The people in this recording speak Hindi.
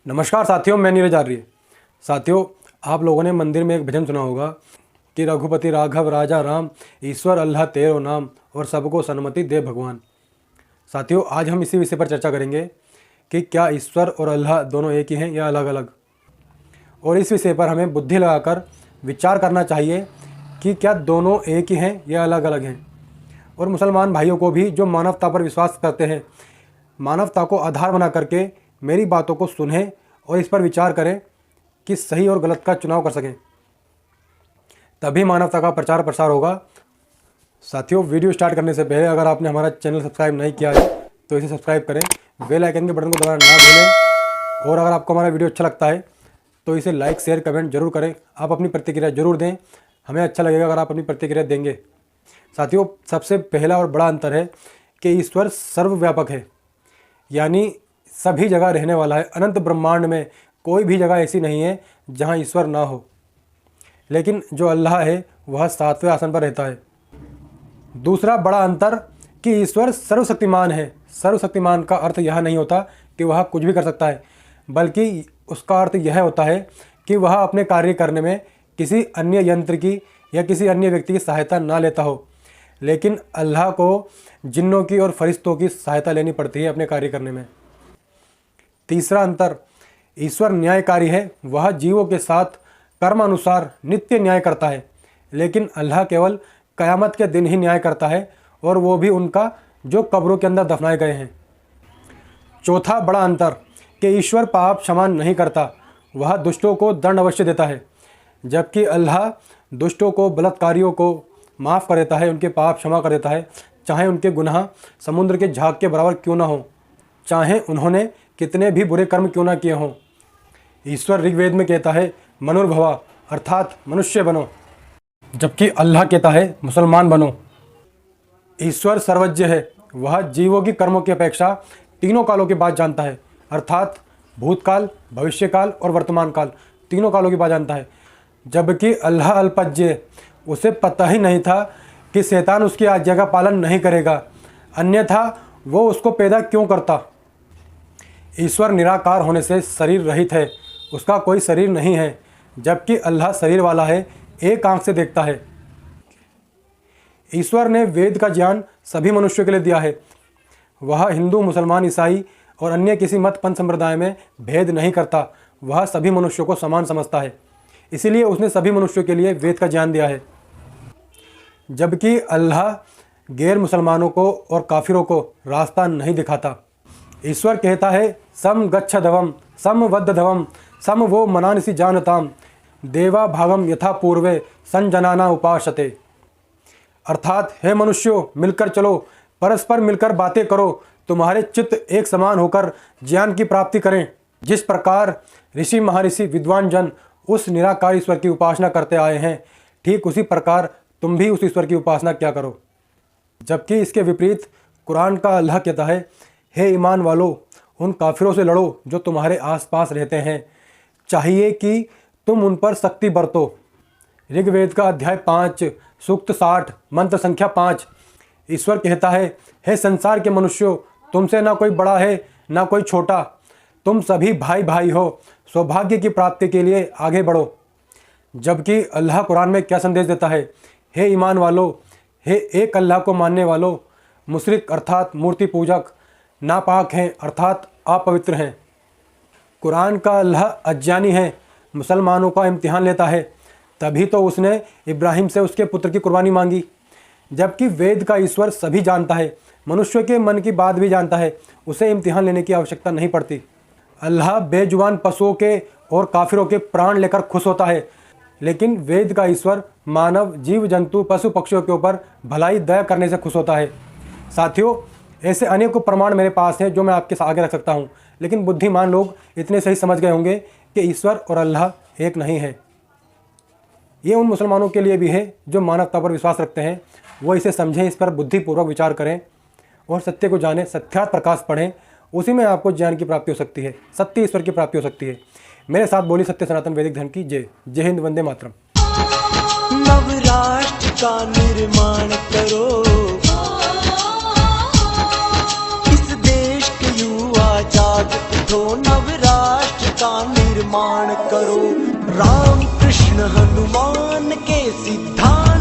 नमस्कार साथियों, मैं नीरज आर्य। साथियों, आप लोगों ने मंदिर में एक भजन सुना होगा कि रघुपति राघव राजा राम, ईश्वर अल्लाह तेरो नाम, और सबको सन्मति दे भगवान। साथियों, आज हम इसी विषय पर चर्चा करेंगे कि क्या ईश्वर और अल्लाह दोनों एक ही हैं या अलग अलग। और इस विषय पर हमें बुद्धि लगाकर विचार करना चाहिए कि क्या दोनों एक ही हैं या अलग अलग हैं। और मुसलमान भाइयों को भी जो मानवता पर विश्वास करते हैं, मानवता को आधार बना करके मेरी बातों को सुनें और इस पर विचार करें कि सही और गलत का चुनाव कर सकें, तभी मानवता का प्रचार प्रसार होगा। साथियों, वीडियो स्टार्ट करने से पहले अगर आपने हमारा चैनल सब्सक्राइब नहीं किया है तो इसे सब्सक्राइब करें, बेल आइकन के बटन को दबाना ना भूलें। और अगर आपको हमारा वीडियो अच्छा लगता है तो इसे लाइक शेयर कमेंट जरूर करें। आप अपनी प्रतिक्रिया जरूर दें, हमें अच्छा लगेगा अगर आप अपनी प्रतिक्रिया देंगे। साथियों, सबसे पहला और बड़ा अंतर है कि ईश्वर सर्वव्यापक है, यानी सभी जगह रहने वाला है। अनंत ब्रह्मांड में कोई भी जगह ऐसी नहीं है जहां ईश्वर ना हो। लेकिन जो अल्लाह है वह 7वें आसन पर रहता है। दूसरा बड़ा अंतर कि ईश्वर सर्वशक्तिमान है। सर्वशक्तिमान का अर्थ यह नहीं होता कि वह कुछ भी कर सकता है, बल्कि उसका अर्थ यह होता है कि वह अपने कार्य करने में किसी अन्य यंत्र की या किसी अन्य व्यक्ति की सहायता ना लेता हो। लेकिन अल्लाह को जिन्नों की और फरिश्तों की सहायता लेनी पड़ती है अपने कार्य करने में। तीसरा अंतर, ईश्वर न्यायकारी है। वह जीवों के साथ कर्मानुसार नित्य न्याय करता है, लेकिन अल्लाह केवल क़यामत के दिन ही न्याय करता है, और वो भी उनका जो कब्रों के अंदर दफनाए गए हैं। चौथा बड़ा अंतर कि ईश्वर पाप क्षमा नहीं करता, वह दुष्टों को दंड अवश्य देता है, जबकि अल्लाह दुष्टों को, बलात्कारियों को माफ़ कर देता है, उनके पाप क्षमा कर देता है, चाहे उनके गुनाह समुद्र के झाग के बराबर क्यों ना हो, चाहे उन्होंने कितने भी बुरे कर्म क्यों ना किए हों। ईश्वर ऋग्वेद में कहता है मनुर्भवा, अर्थात मनुष्य बनो, जबकि अल्लाह कहता है मुसलमान बनो। ईश्वर सर्वज्ञ है। वह जीवों की कर्मों की अपेक्षा तीनों कालों की बात जानता है, अर्थात भूतकाल, भविष्यकाल और वर्तमान काल, तीनों कालों की बात जानता है। जबकि अल्लाह अल्पज्ञ, उसे पता ही नहीं था कि शैतान उसकी आज्ञा का पालन नहीं करेगा, अन्यथा वो उसको पैदा क्यों करता। ईश्वर निराकार होने से शरीर रहित है, उसका कोई शरीर नहीं है, जबकि अल्लाह शरीर वाला है, एक आंख से देखता है। ईश्वर ने वेद का ज्ञान सभी मनुष्यों के लिए दिया है। वह हिंदू, मुसलमान, ईसाई और अन्य किसी मत पंथ संप्रदाय में भेद नहीं करता। वह सभी मनुष्यों को समान समझता है, इसीलिए उसने सभी मनुष्यों के लिए वेद का ज्ञान दिया है। जबकि अल्लाह गैर मुसलमानों को और काफिरों को रास्ता नहीं दिखाता। ईश्वर कहता है सम गच्छध्वम सम वद्धध्वम सम वो मनानसी जानताम देवा भागम यथा पूर्वे संजनाना उपासते, अर्थात हे मनुष्यों, मिलकर चलो, परस्पर मिलकर बातें करो, तुम्हारे चित्त एक समान होकर ज्ञान की प्राप्ति करें। जिस प्रकार ऋषि महर्षि विद्वान जन उस निराकार ईश्वर की उपासना करते आए हैं, ठीक उसी प्रकार तुम भी उस ईश्वर की उपासना क्या करो। जबकि इसके विपरीत कुरान का अल्लाह कहता है हे ईमान वालों, उन काफिरों से लड़ो जो तुम्हारे आसपास रहते हैं, चाहिए कि तुम उन पर सख्ती बरतो। ऋग्वेद का अध्याय 5 सूक्त 60 मंत्र संख्या 5। ईश्वर कहता है हे संसार के मनुष्यों, तुमसे ना कोई बड़ा है ना कोई छोटा, तुम सभी भाई भाई हो, सौभाग्य की प्राप्ति के लिए आगे बढ़ो। जबकि अल्लाह कुरान में क्या संदेश देता है, हे ईमान वालों, हे एक अल्लाह को मानने वालों, मुशरिक अर्थात मूर्ति पूजक नापाक हैं अर्थात अपवित्र हैं। कुरान का अल्लाह अज्ञानी है, मुसलमानों का इम्तिहान लेता है, तभी तो उसने इब्राहिम से उसके पुत्र की कुर्बानी मांगी। जबकि वेद का ईश्वर सभी जानता है, मनुष्य के मन की बात भी जानता है, उसे इम्तिहान लेने की आवश्यकता नहीं पड़ती। अल्लाह बेजुबान पशुओं के और काफिरों के प्राण लेकर खुश होता है, लेकिन वेद का ईश्वर मानव, जीव जंतु, पशु पक्षियों के ऊपर भलाई दया करने से खुश होता है। साथियों, ऐसे अनेकों प्रमाण मेरे पास हैं जो मैं आपके आगे रख सकता हूं, लेकिन बुद्धिमान लोग इतने सही समझ गए होंगे कि ईश्वर और अल्लाह एक नहीं है। ये उन मुसलमानों के लिए भी है जो मानवता पर विश्वास रखते हैं, वो इसे समझें, इस पर बुद्धिपूर्वक विचार करें और सत्य को जानें, सत्यार्थ प्रकाश पढ़ें, उसी में आपको ज्ञान की प्राप्ति हो सकती है, सत्य ईश्वर की प्राप्ति हो सकती है। मेरे साथ बोली सत्य सनातन वैदिक धर्म की जय। जय हिंद, वंदे मातरम। नवराष्ट्र का निर्माण करो, इस देश के युवा जागृत हो, नवराष्ट्र निर्माण करो। राम कृष्ण हनुमान के सिद्धांत